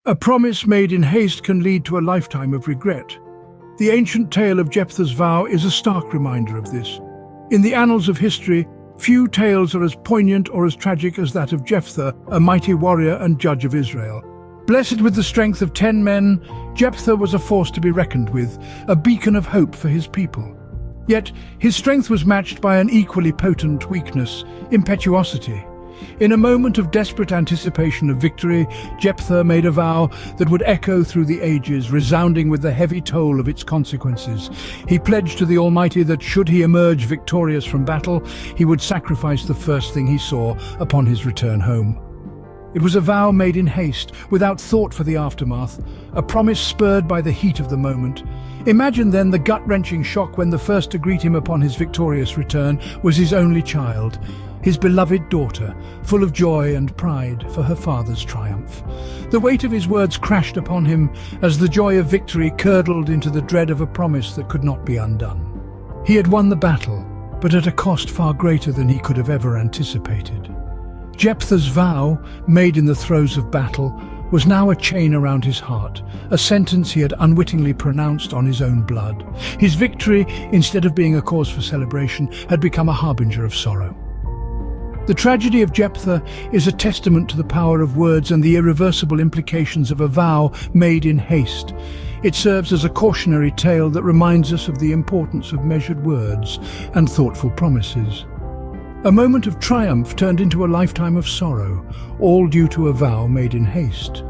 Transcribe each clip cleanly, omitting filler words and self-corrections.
A promise made in haste can lead to a lifetime of regret. The ancient tale of Jephthah's vow is a stark reminder of this. In the annals of history, few tales are as poignant or as tragic as that of Jephthah, a mighty warrior and judge of Israel. Blessed with the strength of 10 men, Jephthah was a force to be reckoned with, a beacon of hope for his people. Yet his strength was matched by an equally potent weakness, impetuosity. In a moment of desperate anticipation of victory, Jephthah made a vow that would echo through the ages, resounding with the heavy toll of its consequences. He pledged to the Almighty that should he emerge victorious from battle, he would sacrifice the first thing he saw upon his return home. It was a vow made in haste, without thought for the aftermath, a promise spurred by the heat of the moment. Imagine then the gut-wrenching shock when the first to greet him upon his victorious return was his only child, his beloved daughter, full of joy and pride for her father's triumph. The weight of his words crashed upon him as the joy of victory curdled into the dread of a promise that could not be undone. He had won the battle, but at a cost far greater than he could have ever anticipated. Jephthah's vow, made in the throes of battle, was now a chain around his heart, a sentence he had unwittingly pronounced on his own blood. His victory, instead of being a cause for celebration, had become a harbinger of sorrow. The tragedy of Jephthah is a testament to the power of words and the irreversible implications of a vow made in haste. It serves as a cautionary tale that reminds us of the importance of measured words and thoughtful promises. A moment of triumph turned into a lifetime of sorrow, all due to a vow made in haste.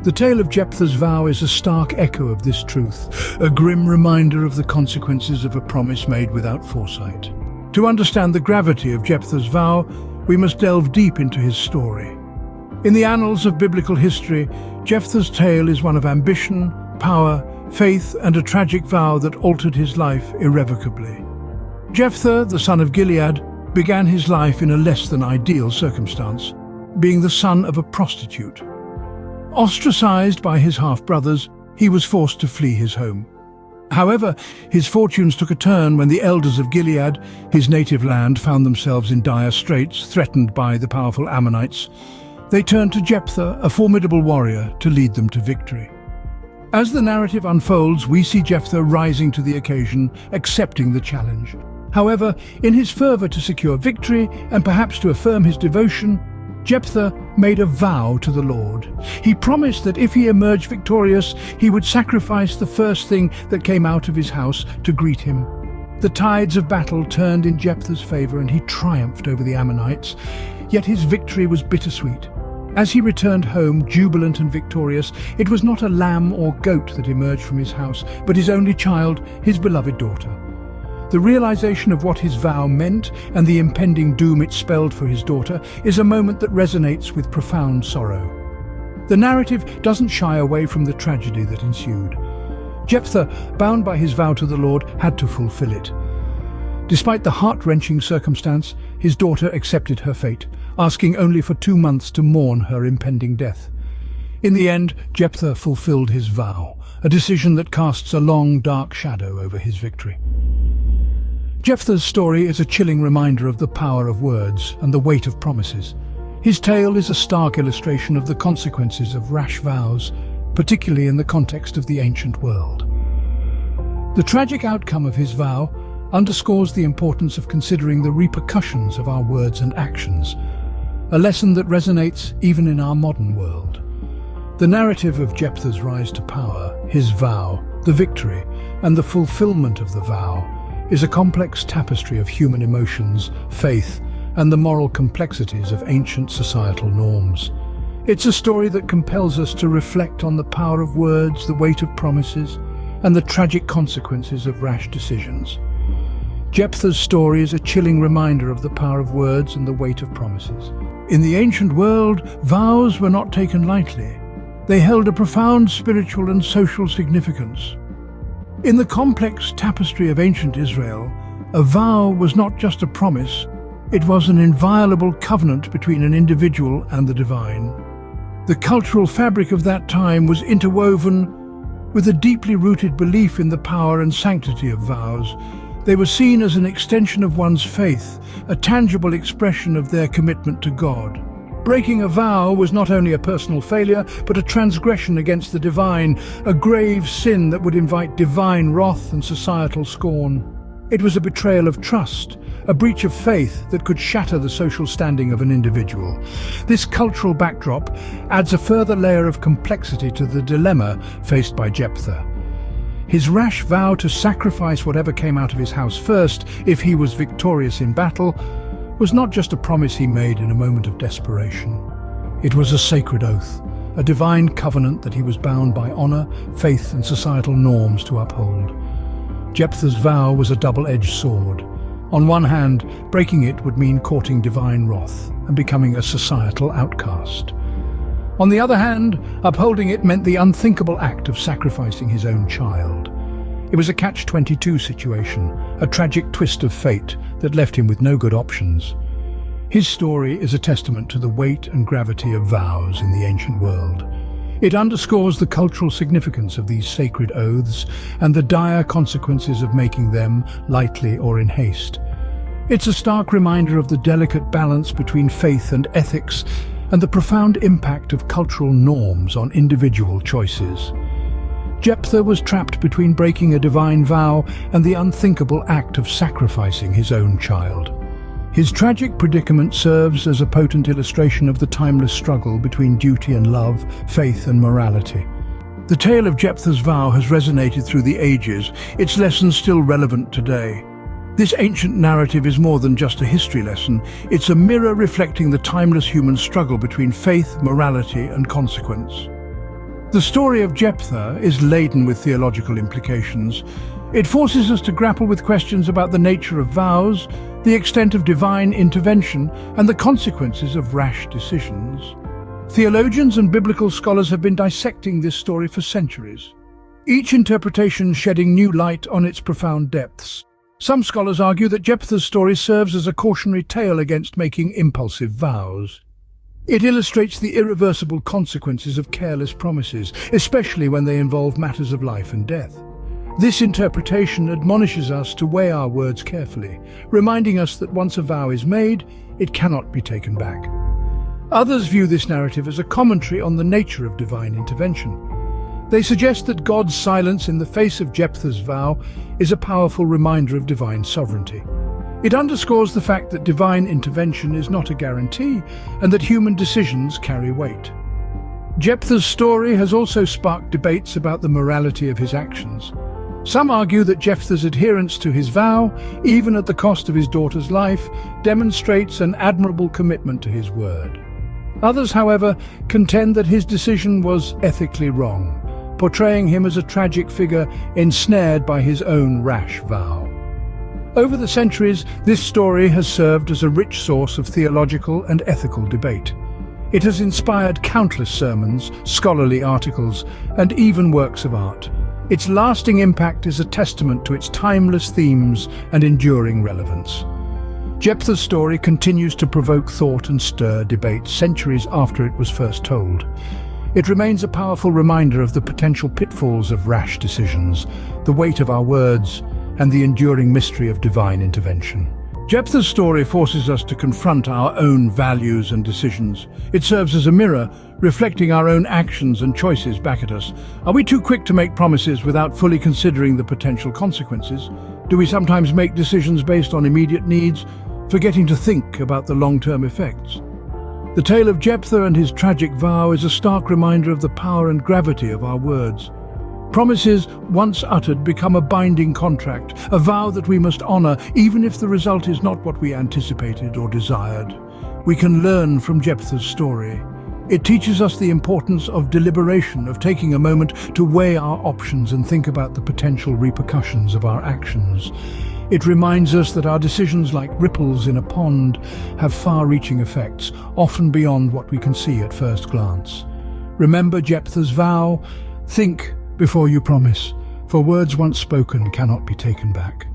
The tale of Jephthah's vow is a stark echo of this truth, a grim reminder of the consequences of a promise made without foresight. To understand the gravity of Jephthah's vow, we must delve deep into his story. In the annals of biblical history, Jephthah's tale is one of ambition, power, faith, and a tragic vow that altered his life irrevocably. Jephthah, the son of Gilead, began his life in a less than ideal circumstance, being the son of a prostitute. Ostracized by his half-brothers, he was forced to flee his home. However, his fortunes took a turn when the elders of Gilead, his native land, found themselves in dire straits, threatened by the powerful Ammonites. They turned to Jephthah, a formidable warrior, to lead them to victory. As the narrative unfolds, we see Jephthah rising to the occasion, accepting the challenge. However, in his fervor to secure victory, and perhaps to affirm his devotion, Jephthah made a vow to the Lord. He promised that if he emerged victorious, he would sacrifice the first thing that came out of his house to greet him. The tides of battle turned in Jephthah's favor and he triumphed over the Ammonites, yet his victory was bittersweet. As he returned home, jubilant and victorious, it was not a lamb or goat that emerged from his house, but his only child, his beloved daughter. The realization of what his vow meant and the impending doom it spelled for his daughter is a moment that resonates with profound sorrow. The narrative doesn't shy away from the tragedy that ensued. Jephthah, bound by his vow to the Lord, had to fulfill it. Despite the heart-wrenching circumstance, his daughter accepted her fate, asking only for 2 months to mourn her impending death. In the end, Jephthah fulfilled his vow, a decision that casts a long, dark shadow over his victory. Jephthah's story is a chilling reminder of the power of words and the weight of promises. His tale is a stark illustration of the consequences of rash vows, particularly in the context of the ancient world. The tragic outcome of his vow underscores the importance of considering the repercussions of our words and actions, a lesson that resonates even in our modern world. The narrative of Jephthah's rise to power, his vow, the victory, and the fulfillment of the vow is a complex tapestry of human emotions, faith, and the moral complexities of ancient societal norms. It's a story that compels us to reflect on the power of words, the weight of promises, and the tragic consequences of rash decisions. Jephthah's story is a chilling reminder of the power of words and the weight of promises. In the ancient world, vows were not taken lightly. They held a profound spiritual and social significance. In the complex tapestry of ancient Israel, a vow was not just a promise, it was an inviolable covenant between an individual and the divine. The cultural fabric of that time was interwoven with a deeply rooted belief in the power and sanctity of vows. They were seen as an extension of one's faith, a tangible expression of their commitment to God. Breaking a vow was not only a personal failure, but a transgression against the divine, a grave sin that would invite divine wrath and societal scorn. It was a betrayal of trust, a breach of faith that could shatter the social standing of an individual. This cultural backdrop adds a further layer of complexity to the dilemma faced by Jephthah. His rash vow to sacrifice whatever came out of his house first, if he was victorious in battle, was not just a promise he made in a moment of desperation. It was a sacred oath, a divine covenant that he was bound by honor, faith, and societal norms to uphold. Jephthah's vow was a double-edged sword. On one hand, breaking it would mean courting divine wrath and becoming a societal outcast. On the other hand, upholding it meant the unthinkable act of sacrificing his own child. It was a catch-22 situation, a tragic twist of fate that left him with no good options. His story is a testament to the weight and gravity of vows in the ancient world. It underscores the cultural significance of these sacred oaths and the dire consequences of making them lightly or in haste. It's a stark reminder of the delicate balance between faith and ethics and the profound impact of cultural norms on individual choices. Jephthah was trapped between breaking a divine vow and the unthinkable act of sacrificing his own child. His tragic predicament serves as a potent illustration of the timeless struggle between duty and love, faith and morality. The tale of Jephthah's vow has resonated through the ages, its lessons still relevant today. This ancient narrative is more than just a history lesson, it's a mirror reflecting the timeless human struggle between faith, morality and consequence. The story of Jephthah is laden with theological implications. It forces us to grapple with questions about the nature of vows, the extent of divine intervention, and the consequences of rash decisions. Theologians and biblical scholars have been dissecting this story for centuries, each interpretation shedding new light on its profound depths. Some scholars argue that Jephthah's story serves as a cautionary tale against making impulsive vows. It illustrates the irreversible consequences of careless promises, especially when they involve matters of life and death. This interpretation admonishes us to weigh our words carefully, reminding us that once a vow is made, it cannot be taken back. Others view this narrative as a commentary on the nature of divine intervention. They suggest that God's silence in the face of Jephthah's vow is a powerful reminder of divine sovereignty. It underscores the fact that divine intervention is not a guarantee and that human decisions carry weight. Jephthah's story has also sparked debates about the morality of his actions. Some argue that Jephthah's adherence to his vow, even at the cost of his daughter's life, demonstrates an admirable commitment to his word. Others, however, contend that his decision was ethically wrong, portraying him as a tragic figure ensnared by his own rash vow. Over the centuries, this story has served as a rich source of theological and ethical debate. It has inspired countless sermons, scholarly articles, and even works of art. Its lasting impact is a testament to its timeless themes and enduring relevance. Jephthah's story continues to provoke thought and stir debate centuries after it was first told. It remains a powerful reminder of the potential pitfalls of rash decisions, the weight of our words, and the enduring mystery of divine intervention. Jephthah's story forces us to confront our own values and decisions. It serves as a mirror, reflecting our own actions and choices back at us. Are we too quick to make promises without fully considering the potential consequences? Do we sometimes make decisions based on immediate needs, forgetting to think about the long-term effects? The tale of Jephthah and his tragic vow is a stark reminder of the power and gravity of our words. Promises, once uttered, become a binding contract, a vow that we must honor, even if the result is not what we anticipated or desired. We can learn from Jephthah's story. It teaches us the importance of deliberation, of taking a moment to weigh our options and think about the potential repercussions of our actions. It reminds us that our decisions, like ripples in a pond, have far-reaching effects, often beyond what we can see at first glance. Remember Jephthah's vow. Think before you promise, for words once spoken cannot be taken back.